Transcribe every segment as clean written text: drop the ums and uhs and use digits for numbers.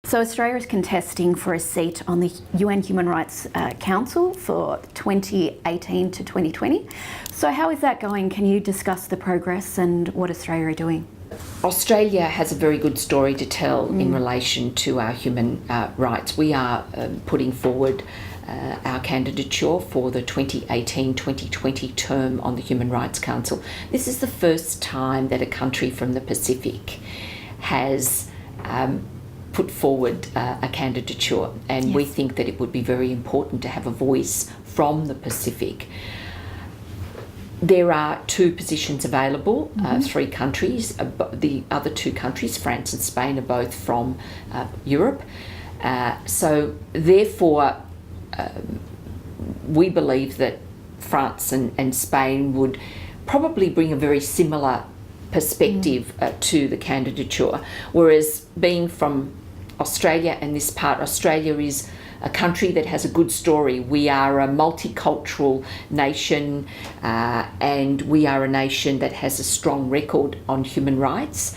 So Australia is contesting for a seat on the UN Human Rights Council for 2018 to 2020. So how is that going? Can you discuss the progress and what Australia are doing? Australia has a very good story to tell in relation to our human rights. We are putting forward our candidature for the 2018-2020 term on the Human Rights Council. This is the first time that a country from the Pacific has put forward a candidature, and we think that it would be very important to have a voice from the Pacific. There are two positions available, three countries. The other two countries, France and Spain, are both from Europe. So therefore, we believe that France and Spain would probably bring a very similar perspective to the candidature, whereas being from Australia and this part, Australia is a country that has a good story. We are a multicultural nation, and we are a nation that has a strong record on human rights.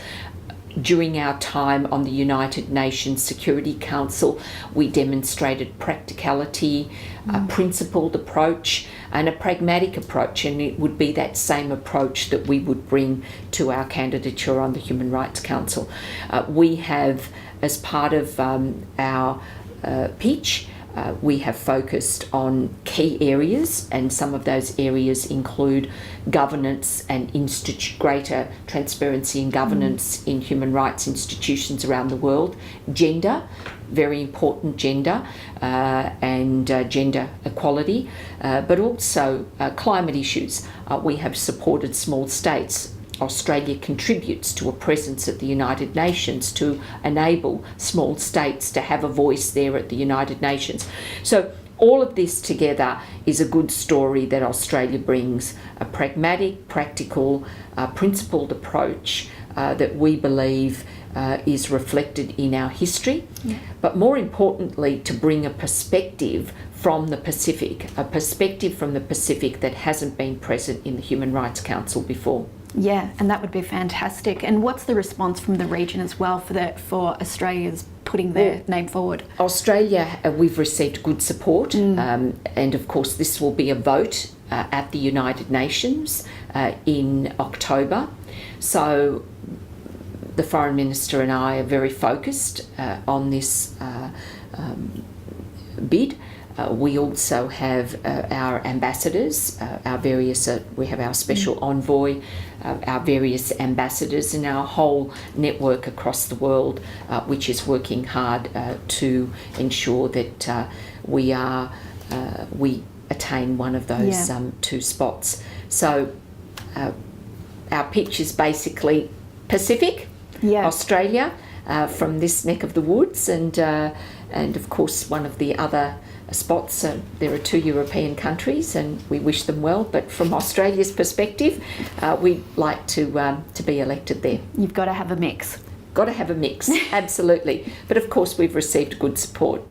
During our time on the United Nations Security Council, we demonstrated practicality, a principled approach and a pragmatic approach, and it would be that same approach that we would bring to our candidature on the Human Rights Council. We have, as part of our pitch, we have focused on key areas, and some of those areas include governance and greater transparency and governance in human rights institutions around the world, gender, very important gender, and gender equality, but also climate issues. We have supported small states. Australia contributes to a presence at the United Nations to enable small states to have a voice there at the United Nations. So all of this together is a good story that Australia brings, a pragmatic, practical, principled approach that we believe is reflected in our history, but more importantly, to bring a perspective from the Pacific, a perspective from the Pacific that hasn't been present in the Human Rights Council before. Yeah, and that would be fantastic. And what's the response from the region as well for Australia's putting their name forward? Australia, we've received good support, and of course this will be a vote at the United Nations in October. So the Foreign Minister and I are very focused on this bid. We also have our ambassadors, we have our special envoy, our various ambassadors, and our whole network across the world, which is working hard to ensure that we attain one of those two spots. So our pitch is basically Pacific, Australia, from this neck of the woods, and of course one of the other spots, there are two European countries, and we wish them well, but from Australia's perspective, we'd like to be elected there. You've got to have a mix. Got to have a mix, absolutely. But of course we've received good support.